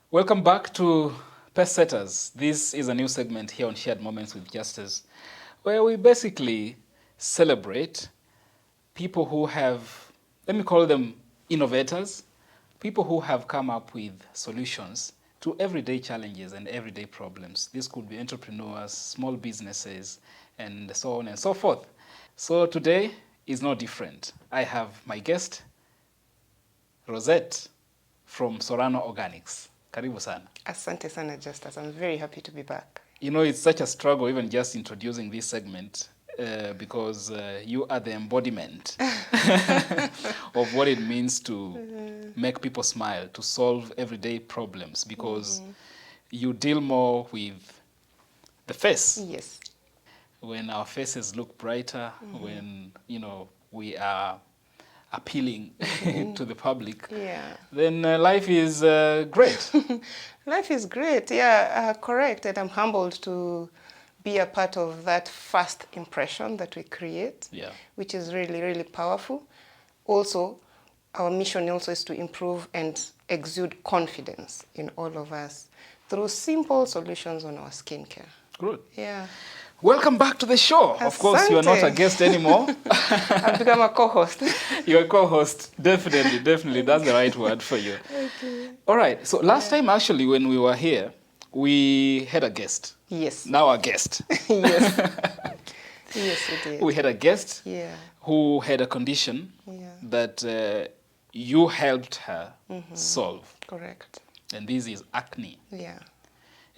Welcome back to Pest Setters. This is a new segment here on Shared Moments with Justus, where we basically celebrate people who have, let me call them innovators, people who have come up with solutions to everyday challenges and everyday problems. This could be entrepreneurs, small businesses, and so on and so forth. So today is no different. I have my guest, Rosette from Sorano Organics. Karibu sana. Asante sana, Justus. I'm very happy to be back. You know, it's such a struggle even just introducing this segment because you are the embodiment of what it means to make people smile, to solve everyday problems, because you deal more with the face. Yes. When our faces look brighter, when, you know, we are appealing to the public, then life is great. Life is great, yeah, correct. And I'm humbled to be a part of that first impression that we create, which is really, really powerful. Also, our mission also is to improve and exude confidence in all of us through simple solutions on our skincare. Good. Yeah. Welcome back to the show. Asante. Of course, you are not a guest anymore. I've become a co-host. You're a co-host. Definitely, definitely. That's the right word for you. Okay. All right. So last time, actually, when we were here, we had a guest. Yes. Now a guest. Yes. Yes, we did. We had a guest Yeah. who had a condition that you helped her solve. Correct. And this is acne. Yeah.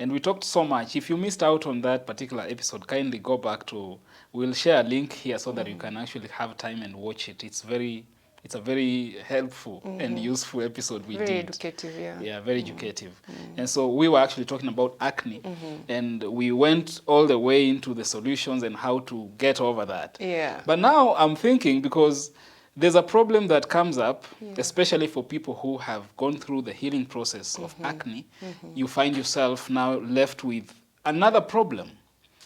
And we talked so much. If you missed out on that particular episode, kindly go back to, we'll share a link here so that you can actually have time and watch it. It's a very helpful and useful episode we did. Very educative, yeah. Yeah, very educative. And so we were actually talking about acne, and we went all the way into the solutions and how to get over that. Yeah. But now I'm thinking, because there's a problem that comes up, especially for people who have gone through the healing process of acne. You find yourself now left with another problem,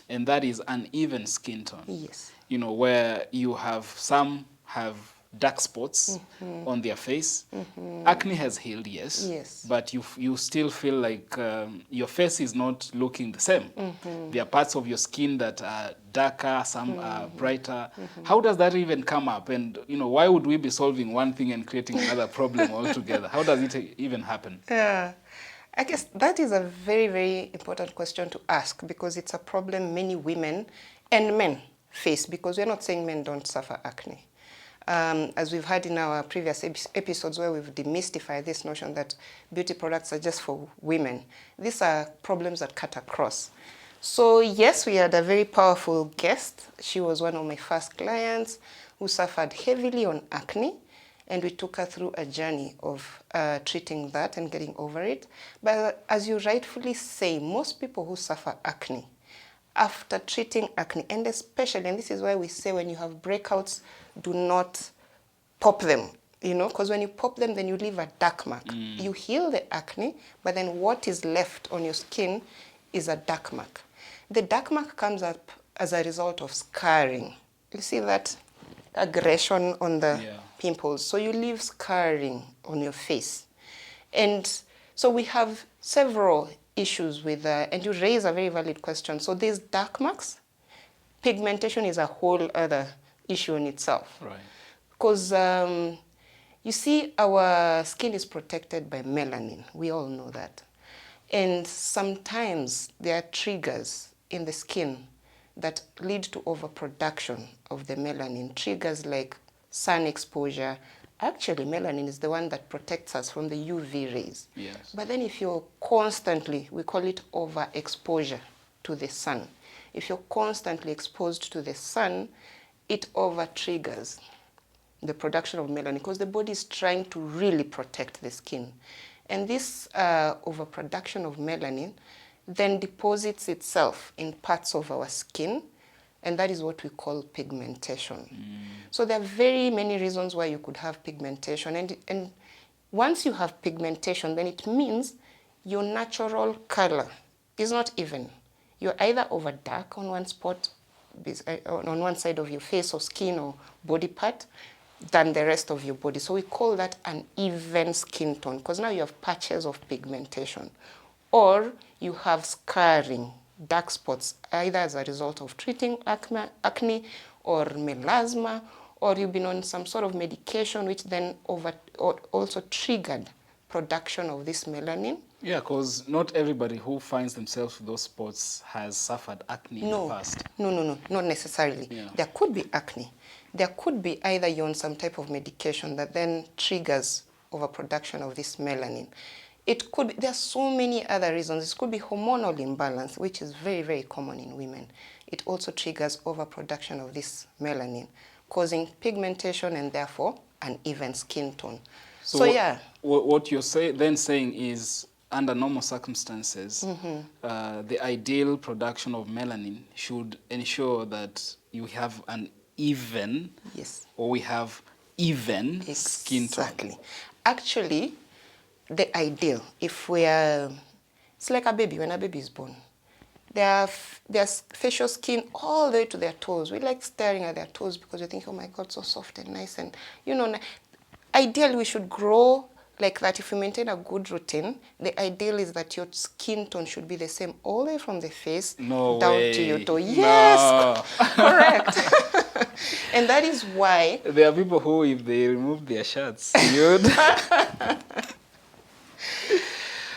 and that is uneven skin tone. Yes. You know, where you have some have dark spots on their face. Acne has healed, yes. Yes. But you still feel like your face is not looking the same. There are parts of your skin that are darker, some are brighter. How does that even come up? And, you know, why would we be solving one thing and creating another problem altogether? How does it even happen? Yeah. I guess that is a very, very important question to ask, because it's a problem many women and men face, because we're not saying men don't suffer acne. As we've had in our previous episodes where we've demystified this notion that beauty products are just for women. These are problems that cut across. So yes, we had a very powerful guest. She was one of my first clients who suffered heavily on acne, and we took her through a journey of treating that and getting over it. But as you rightfully say, most people who suffer acne, after treating acne, and especially, and this is why we say when you have breakouts, do not pop them, you know, because when you pop them, then you leave a dark mark. You heal the acne, but then what is left on your skin is a dark mark. The dark mark comes up as a result of scarring. You see that aggression on the pimples. So you leave scarring on your face. And so we have several issues with that, and you raise a very valid question. So these dark marks, pigmentation is a whole other issue in itself. Right. Because you see, our skin is protected by melanin. We all know that. And sometimes there are triggers in the skin that lead to overproduction of the melanin. Triggers like sun exposure. Actually, melanin is the one that protects us from the UV rays. Yes. But then if you're constantly, we call it overexposure to the sun. If you're constantly exposed to the sun, it over-triggers the production of melanin, because the body is trying to really protect the skin. And this overproduction of melanin then deposits itself in parts of our skin, and that is what we call pigmentation. So there are very many reasons why you could have pigmentation. And once you have pigmentation, then it means your natural color is not even. You're either over dark on one spot, on one side of your face or skin or body part. than the rest of your body. So we call that an even skin tone, because now you have patches of pigmentation. Or you have scarring, dark spots, either as a result of treating acne or melasma, or you've been on some sort of medication which then also triggered production of this melanin. Yeah, because not everybody who finds themselves with those spots has suffered acne in the past. No, not necessarily. Yeah. There could be acne. There could be either you're on some type of medication that then triggers overproduction of this melanin. It could be, there are so many other reasons. This could be hormonal imbalance, which is very, very common in women. It also triggers overproduction of this melanin, causing pigmentation and therefore an even skin tone. So yeah. What you're saying is, under normal circumstances, the ideal production of melanin should ensure that you have an even, yes, or we have even skin tone. Exactly. Actually, the ideal, if we are, it's like a baby, when a baby is born. Their facial skin all the way to their toes. We like staring at their toes because we think, oh my God, so soft and nice. And, you know, ideally we should grow like that. If you maintain a good routine, the ideal is that your skin tone should be the same all the way from the face down to your toe. Yes, correct. And that is why... There are people who, if they remove their shirts, you'd...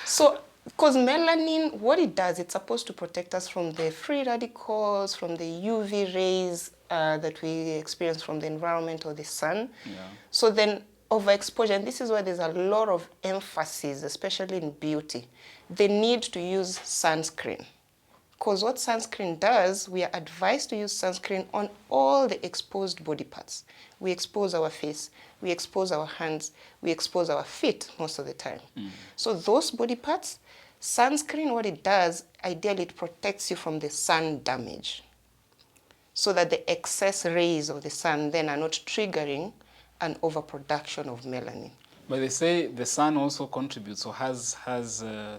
So, because melanin, what it does, it's supposed to protect us from the free radicals, from the UV rays that we experience from the environment or the sun. Yeah. So then overexposure, and this is why there's a lot of emphasis, especially in beauty, the need to use sunscreen. Because what sunscreen does, we are advised to use sunscreen on all the exposed body parts. We expose our face, we expose our hands, we expose our feet most of the time. So those body parts, sunscreen, what it does, ideally it protects you from the sun damage, so that the excess rays of the sun then are not triggering an overproduction of melanin. But they say the sun also contributes or has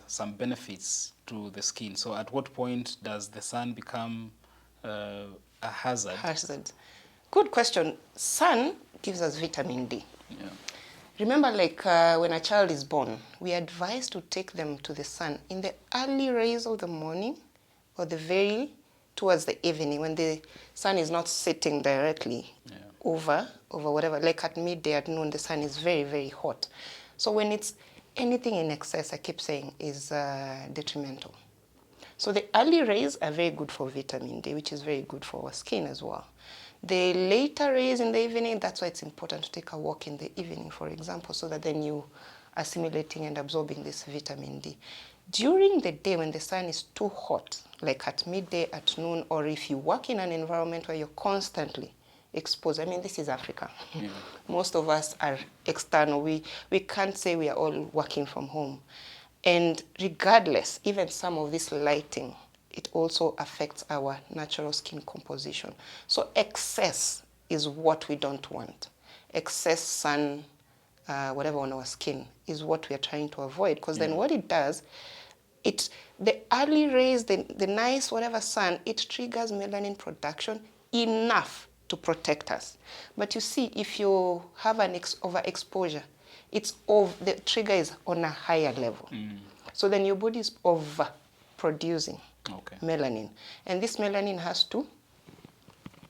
some benefits to the skin. So at what point does the sun become a hazard? Hazard. Good question. Sun gives us vitamin D. Yeah. Remember, like when a child is born, we are advised to take them to the sun in the early rays of the morning or towards the evening when the sun is not setting directly over whatever. Like at midday, at noon, the sun is very, very hot. So when it's anything in excess, I keep saying, is detrimental. So the early rays are very good for vitamin D, which is very good for our skin as well. The later rays in the evening, that's why it's important to take a walk in the evening, for example, so that then you are assimilating and absorbing this vitamin D. During the day when the sun is too hot, like at midday, at noon, or if you work in an environment where you're constantly exposed. I mean, this is Africa. Yeah. Most of us are external. We can't say we are all working from home. And regardless, even some of this lighting, it also affects our natural skin composition. So excess is what we don't want. Excess sun, whatever on our skin, is what we are trying to avoid. Because then what it does, the early rays, the nice whatever sun, it triggers melanin production enough to protect us. But you see, if you have an overexposure, the trigger is on a higher level. So then your body is overproducing melanin. And this melanin has to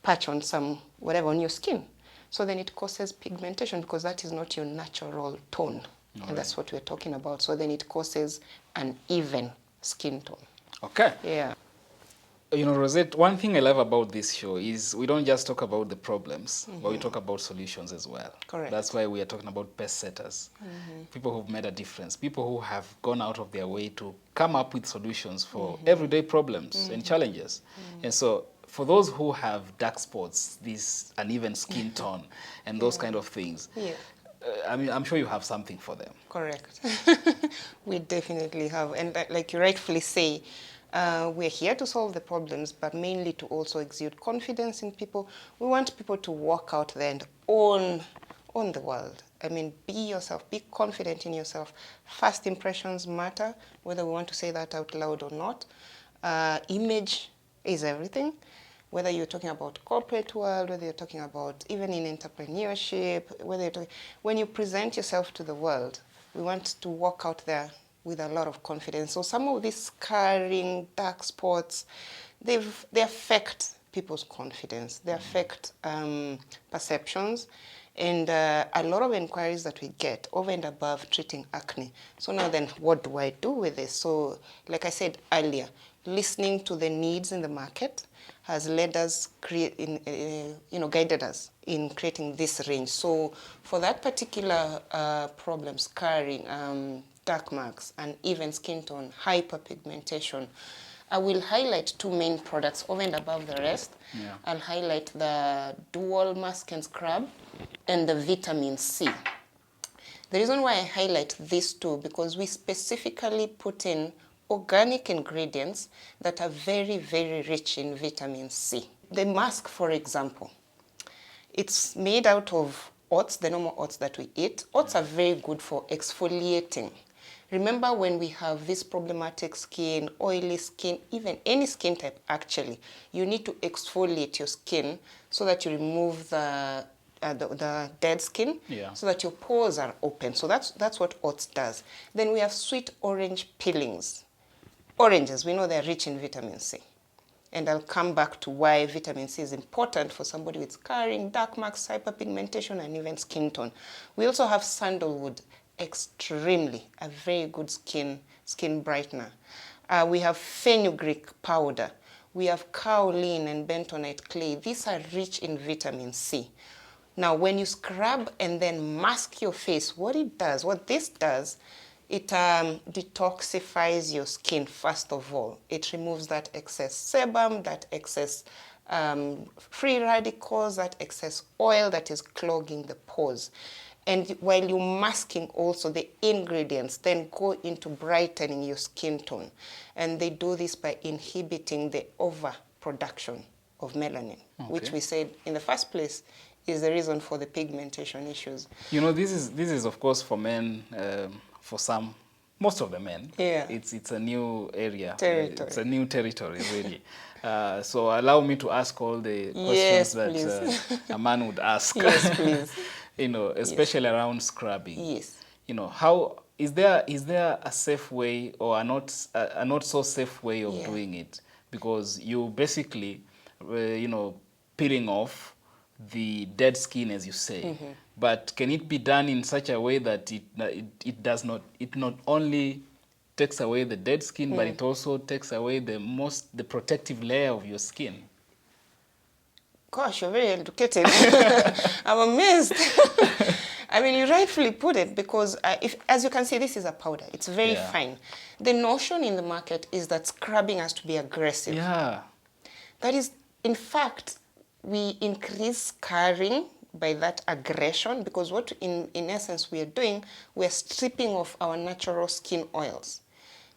patch on some whatever on your skin. So then it causes pigmentation because that is not your natural tone. And that's what we're talking about. So then it causes an even skin tone. Okay. Yeah. You know, Rosette, one thing I love about this show is we don't just talk about the problems, but we talk about solutions as well. Correct. That's why we are talking about best setters, people who've made a difference, people who have gone out of their way to come up with solutions for everyday problems and challenges. And so for those who have dark spots, this uneven skin tone and those kind of things, I mean, I'm sure you have something for them. Correct. We definitely have. And like you rightfully say, we're here to solve the problems, but mainly to also exude confidence in people. We want people to walk out there and own the world. I mean, be yourself, be confident in yourself. First impressions matter, whether we want to say that out loud or not. Image is everything. whether you're talking about corporate world, whether you're talking about even in entrepreneurship, whether you're talking, when you present yourself to the world, we want to walk out there with a lot of confidence. So some of these scarring, dark spots, they affect people's confidence. They affect perceptions. And a lot of inquiries that we get over and above treating acne. So now then, what do I do with this? So like I said earlier, listening to the needs in the market has led us, guided us in creating this range. So for that particular problem, scarring, dark marks, and even skin tone, hyperpigmentation, I will highlight two main products over and above the rest. Yeah. I'll highlight the dual mask and scrub and the vitamin C. The reason why I highlight these two, because we specifically put in organic ingredients that are very, very rich in vitamin C. The mask, for example, it's made out of oats, the normal oats that we eat. Oats are very good for exfoliating. Remember when we have this problematic skin, oily skin, even any skin type actually, you need to exfoliate your skin so that you remove the dead skin, so that your pores are open. So that's what oats does. Then we have sweet orange peelings. Oranges, we know they're rich in vitamin C. And I'll come back to why vitamin C is important for somebody with scarring, dark marks, hyperpigmentation, and even skin tone. We also have sandalwood, extremely a very good skin brightener. We have fenugreek powder. We have kaolin and bentonite clay. These are rich in vitamin C. Now, when you scrub and then mask your face, what this does, it detoxifies your skin, first of all. It removes that excess sebum, that excess free radicals, that excess oil that is clogging the pores. And while you're masking also, the ingredients then go into brightening your skin tone. And they do this by inhibiting the overproduction of melanin, which we said in the first place is the reason for the pigmentation issues. You know, this is of course for men, for most of the men. Yeah. It's a new area. Territory. It's a new territory, really. So allow me to ask all the questions that a man would ask. Yes, please. You know, especially around scrubbing. Yes. You know, how is there a safe way or a not so safe way of doing it? Because you basically, peeling off the dead skin, as you say. But can it be done in such a way that it not only takes away the dead skin, but it also takes away the protective layer of your skin? Gosh, you're very educated. I'm amazed. I mean, you rightfully put it, because as you can see, this is a powder. It's very fine. The notion in the market is that scrubbing has to be aggressive. Yeah. That is, in fact, we increase scarring by that aggression, because what in essence we are doing, we're stripping off our natural skin oils.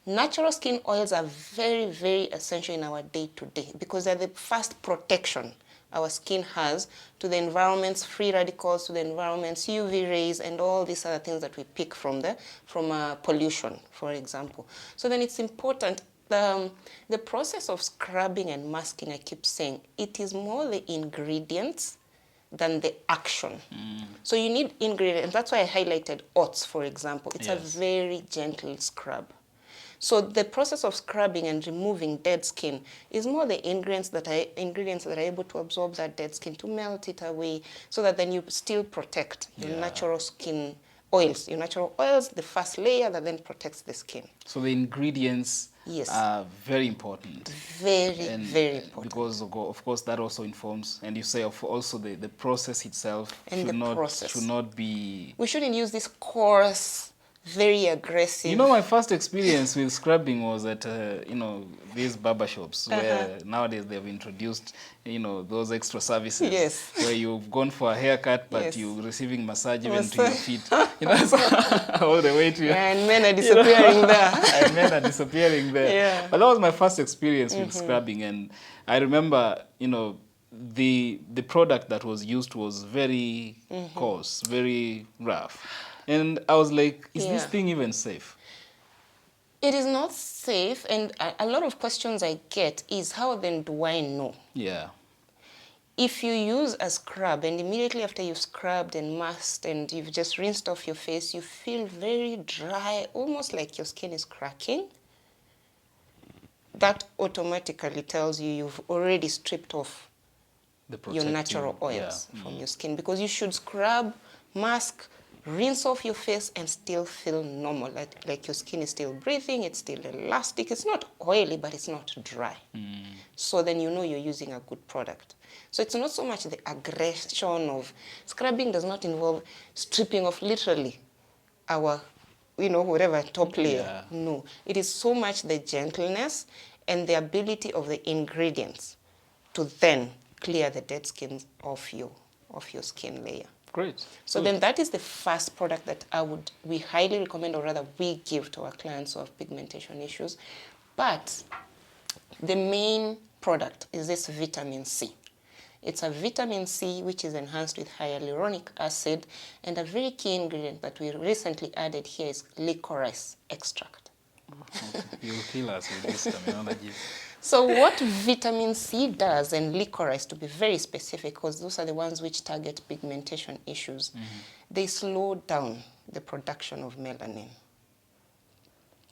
Natural skin oils are very, very essential in our day-to-day because they're the first protection our skin has to the environment's free radicals, to the environment's UV rays, and all these other things that we pick from pollution, for example. So then it's important. The process of scrubbing and masking, I keep saying, it is more the ingredients than the action. So you need ingredients. That's why I highlighted oats, for example. It's a very gentle scrub. So the process of scrubbing and removing dead skin is more the ingredients that are able to absorb that dead skin, to melt it away, so that then you still protect your natural skin oils. Your natural oils, the first layer that then protects the skin. So the ingredients are very important. Very important. Because, of course, that also informs, and you say also the process itself should not be... We shouldn't use this coarse, very aggressive... You know, my first experience with scrubbing was at, these barbershops where nowadays they've introduced, those extra services. Yes. Where you've gone for a haircut, but you're receiving massage even to your feet. All the way to your... And men are disappearing there. And men are disappearing there. Yeah. But that was my first experience with scrubbing. And I remember, the product that was used was very coarse, very rough. And I was like, is this thing even safe? It is not safe, and a lot of questions I get is, how then do I know? Yeah. If you use a scrub and immediately after you've scrubbed and masked and you've just rinsed off your face, you feel very dry, almost like your skin is cracking, that automatically tells you you've already stripped off your natural oils from your skin, because you should scrub, mask, rinse off your face and still feel normal, like your skin is still breathing, it's still elastic, it's not oily but it's not dry. So then you know you're using a good product. So it's not so much the aggression of scrubbing. Does not involve stripping off literally our, whatever top layer. No, it is so much the gentleness and the ability of the ingredients to then clear the dead skin off your skin layer. Great. So then that is the first product that we highly recommend, or rather we give to our clients who have pigmentation issues. But the main product is this vitamin C. It's a vitamin C which is enhanced with hyaluronic acid, and a very key ingredient that we recently added here is licorice extract. Okay. You'll kill us with this terminology. So what vitamin C does, and licorice to be very specific, because those are the ones which target pigmentation issues, they slow down the production of melanin.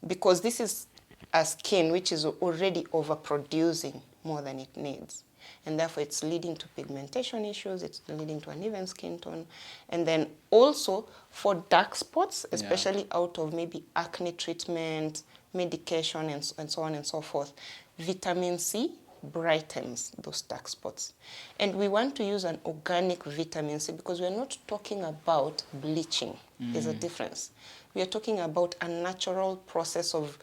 Because this is a skin which is already overproducing more than it needs. And therefore it's leading to pigmentation issues, it's leading to uneven skin tone. And then also for dark spots, especially out of maybe acne treatment, medication, and so on and so forth, vitamin C brightens those dark spots. And we want to use an organic vitamin C because we're not talking about bleaching. There's a difference. We are talking about a natural process of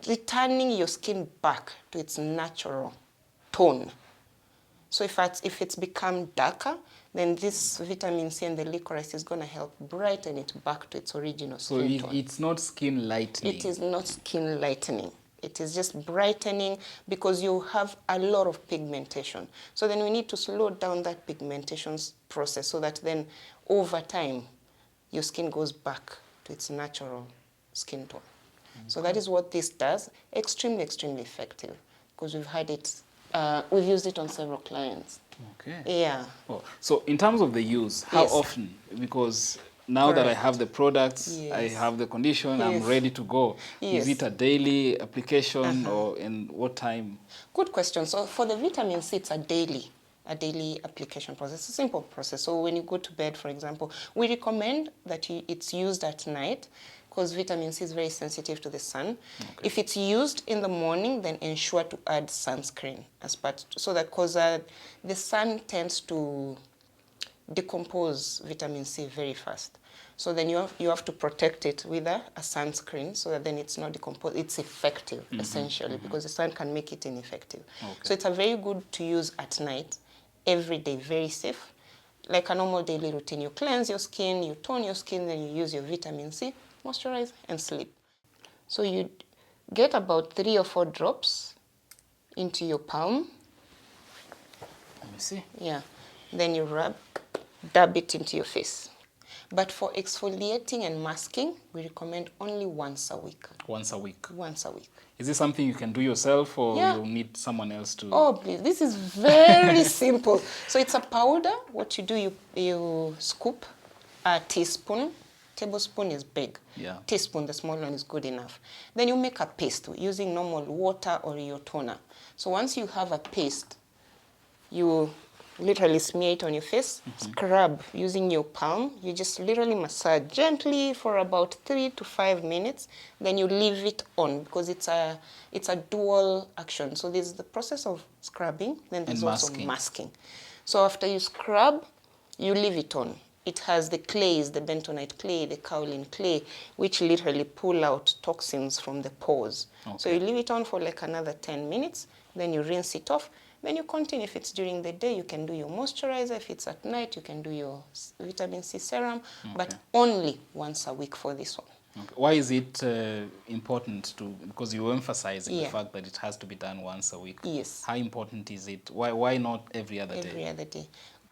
returning your skin back to its natural tone. So if it's become darker, then this vitamin C and the licorice is going to help brighten it back to its original skin tone. So it's not skin lightening? It is not skin lightening. It is just brightening, because you have a lot of pigmentation. So then we need to slow down that pigmentation process so that then over time your skin goes back to its natural skin tone. So that is what this does. Extremely, extremely effective, because we've had it. We've used it on several clients. Okay. Yeah. Oh, so in terms of the use, how often? Because now that I have the products, I have the condition, I'm ready to go. Is it a daily application or in what time? Good question. So for the vitamin C, it's a daily application process. It's a simple process. So when you go to bed, for example, we recommend that it's used at night, because vitamin C is very sensitive to the sun. Okay. If it's used in the morning, then ensure to add sunscreen as part, so that because the sun tends to decompose vitamin C very fast. So then you have to protect it with a sunscreen, so that then it's not decomposed. It's effective, essentially, because the sun can make it ineffective. Okay. So it's a very good to use at night, every day, very safe. Like a normal daily routine, you cleanse your skin, you tone your skin, then you use your vitamin C, moisturize, and sleep. So you get about 3 or 4 drops into your palm. Let me see. Yeah. Then you dab it into your face. But for exfoliating and masking, we recommend only once a week. Once a week? Once a week. Is this something you can do yourself, or you'll need someone else to? Oh, please. This is very simple. So it's a powder. What you do, you scoop a teaspoon. Tablespoon is big. Yeah. Teaspoon, the small one, is good enough. Then you make a paste using normal water or your toner. So once you have a paste, you literally smear it on your face, scrub using your palm. You just literally massage gently for about 3 to 5 minutes. Then you leave it on, because it's a dual action. So there's the process of scrubbing, then there's also masking. So after you scrub, you leave it on. It has the clays, the bentonite clay, the kaolin clay, which literally pull out toxins from the pores. Okay. So you leave it on for like another 10 minutes, then you rinse it off. Then you continue. If it's during the day, you can do your moisturizer. If it's at night, you can do your vitamin C serum, but only once a week for this one. Okay. Why is it important to, because you're emphasizing the fact that it has to be done once a week. Yes. How important is it? Why not every other day? Every other day.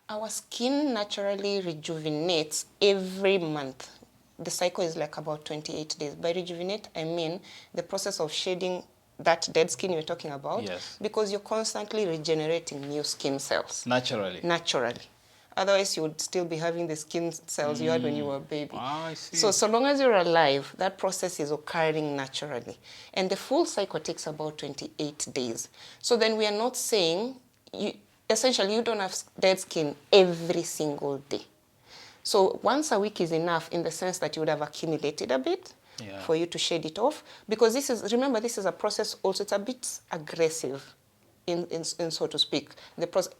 Our skin naturally rejuvenates every month. The cycle is like about 28 days. By rejuvenate, I mean the process of shedding that dead skin you're talking about, Yes. because you're constantly regenerating new skin cells. Naturally. Naturally. Otherwise, you would still be having the skin cells you had when you were a baby. Ah, I see. So long as you're alive, that process is occurring naturally. And the full cycle takes about 28 days. So then we are not saying, essentially, you don't have dead skin every single day. So once a week is enough in the sense that you would have accumulated a bit for you to shed it off. Because remember, this is a process also, it's a bit aggressive, in so to speak.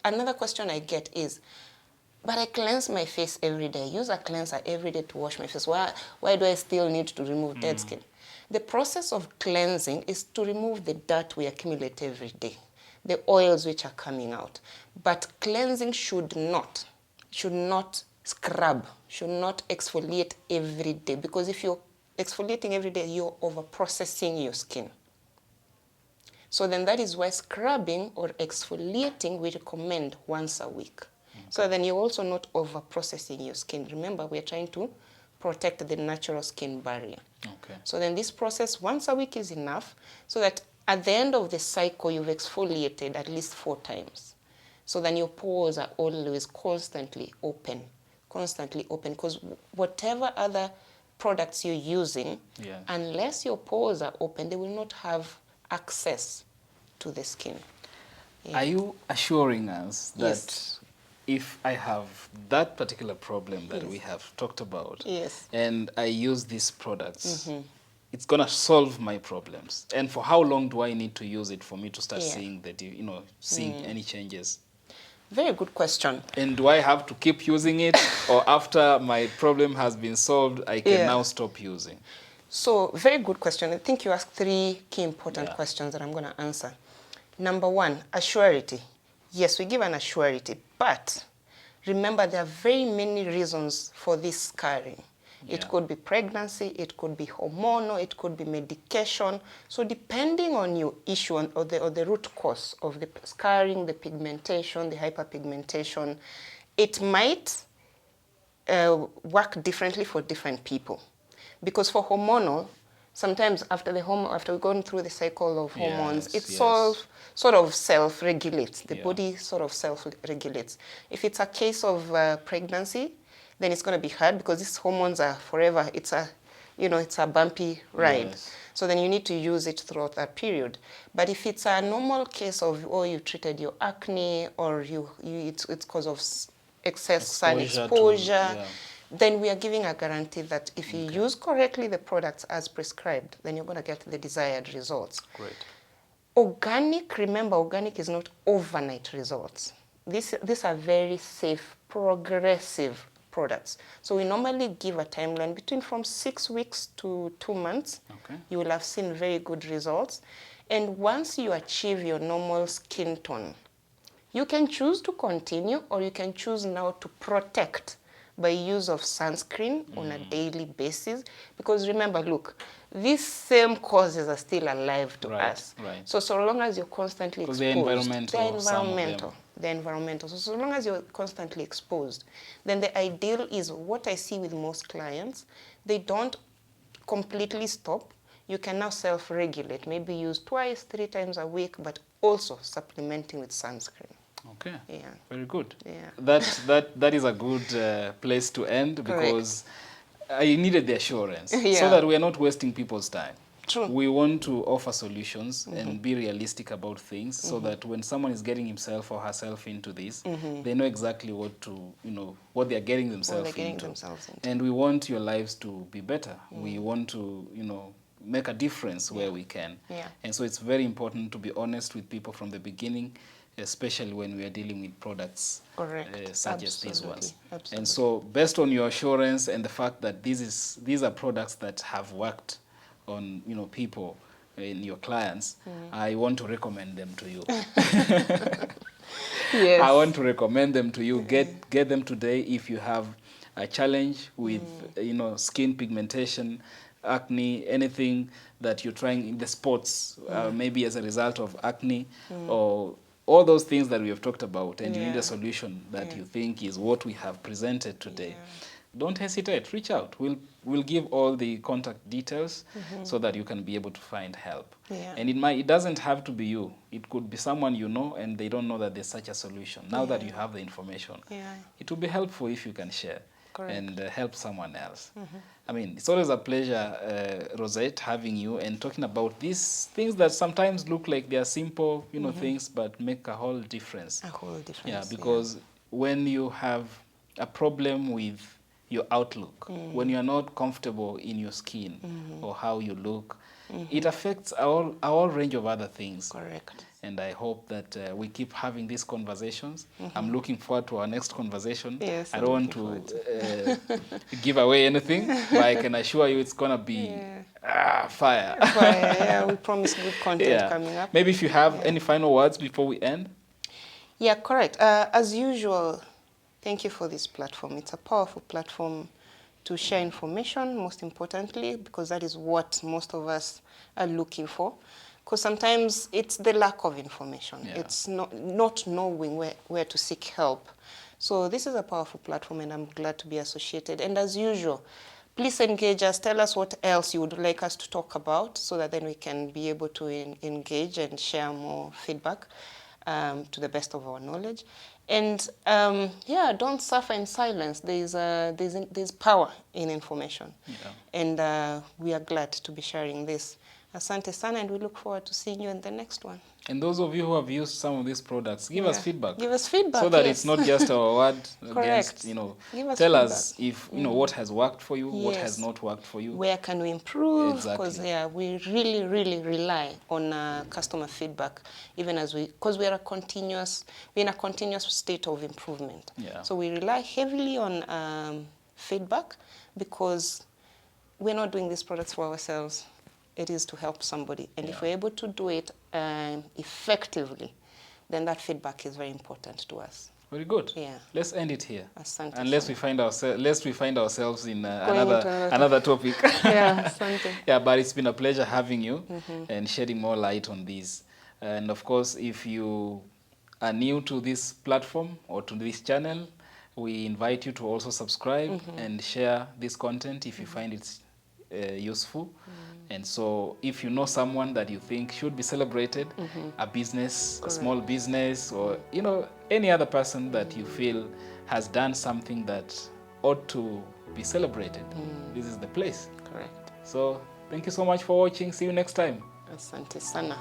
Another question I get is, but I cleanse my face every day. I use a cleanser every day to wash my face. Why do I still need to remove dead skin? The process of cleansing is to remove the dirt we accumulate every day, the oils which are coming out. But cleansing should not scrub, should not exfoliate every day. Because if you're exfoliating every day, you're over-processing your skin. So then that is why scrubbing or exfoliating we recommend once a week. So then you're also not over-processing your skin. Remember, we're trying to protect the natural skin barrier. Okay. So then this process once a week is enough so that at the end of the cycle, you've exfoliated at least 4 times. So then your pores are always constantly open. Because whatever other products you're using, unless your pores are open, they will not have access to the skin. Are you assuring us that if I have that particular problem that we have talked about, and I use these products, it's gonna solve my problems? And for how long do I need to use it for me to start seeing any changes? Very good question. And do I have to keep using it, or after my problem has been solved, I can now stop using? So, very good question. I think you asked 3 key important questions that I'm going to answer. Number 1, assurity. Yes, we give an assurity, but remember there are very many reasons for this scarring. It could be pregnancy, it could be hormonal, it could be medication. So depending on your issue or the root cause of the scarring, the pigmentation, the hyperpigmentation, it might work differently for different people. Because for hormonal, sometimes after we've gone through the cycle of hormones, it sort of self-regulates. The body sort of self-regulates. If it's a case of pregnancy, then it's going to be hard because these hormones are forever. It's a bumpy ride. So then you need to use it throughout that period. But if it's a normal case of, you treated your acne or it's because of excess sun exposure, then we are giving a guarantee that if you use correctly the products as prescribed, then you're going to get the desired results. Great. Organic, remember, organic is not overnight results. These are very safe, progressive products. So we normally give a timeline from 6 weeks to 2 months. Okay. You will have seen very good results. And once you achieve your normal skin tone, you can choose to continue or you can choose now to protect by use of sunscreen on a daily basis. Because remember, look, these same causes are still alive to us. Right. So long as you're constantly exposed, they're environmental. They're environmental. So long as you're constantly exposed, then the ideal is what I see with most clients, they don't completely stop. You can now self-regulate, maybe use 2, 3 times a week, but also supplementing with sunscreen. Okay. Yeah. Very good. Yeah. That is a good place to end, because I needed the assurance so Yeah. that we are not wasting people's time. True. We want to offer solutions and be realistic about things so that when someone is getting himself or herself into this, they know exactly what they're getting themselves into. And we want your lives to be better. We want to, make a difference where we can. Yeah. And so it's very important to be honest with people from the beginning, especially when we are dealing with products such as these ones. Absolutely. And so based on your assurance and the fact that these are products that have worked on people in your clients, I want to recommend them to you. Yes. I want to recommend them to you. Get them today if you have a challenge with skin pigmentation, acne, anything that you're trying in the sports, maybe as a result of acne, or all those things that we have talked about, and you need a solution that you think is what we have presented today. don't hesitate, reach out. We'll give all the contact details so that you can be able to find help. Yeah. And it doesn't have to be you. It could be someone you know and they don't know that there's such a solution. Now that you have the information, it will be helpful if you can share. Correct. And help someone else. I mean, it's always a pleasure, Rosette, having you and talking about these things that sometimes look like they are simple, things, but make a whole difference. A whole difference. Yeah, because when you have a problem with your outlook, when you're not comfortable in your skin or how you look, it affects our range of other things. Correct. And I hope that we keep having these conversations. I'm looking forward to our next conversation. Yes, I don't want to give away anything, but I can assure you it's going to be fire. Yeah, we promise good content coming up. Maybe if you have any final words before we end. Yeah, correct. As usual, thank you for this platform. It's a powerful platform to share information, most importantly, because that is what most of us are looking for. Because sometimes it's the lack of information. Yeah. It's not knowing where to seek help. So this is a powerful platform, and I'm glad to be associated. And as usual, please engage us. Tell us what else you would like us to talk about so that then we can be able to engage and share more feedback to the best of our knowledge. And don't suffer in silence. There's power in information. Yeah. And we are glad to be sharing this. Asante sana, and we look forward to seeing you in the next one. And those of you who have used some of these products, give us feedback. Give us feedback, so that it's not just our word against, Give us tell feedback. us if, what has worked for you, what has not worked for you. Where can we improve? Exactly. Because, we really, really rely on customer feedback, even because we're in a continuous state of improvement. Yeah. So we rely heavily on feedback because we're not doing these products for ourselves. It is to help somebody. And if we're able to do it effectively, then that feedback is very important to us. Very good. Yeah. Let's end it here. Asante. Unless we find ourselves in another topic. Yeah, asante. Yeah, but it's been a pleasure having you and shedding more light on this. And of course, if you are new to this platform or to this channel, we invite you to also subscribe and share this content if you find it useful. And so if you know someone that you think should be celebrated, a business, a small business, or any other person that you feel has done something that ought to be celebrated, this is the place. Correct. So thank you so much for watching. See you next time. Asante sana.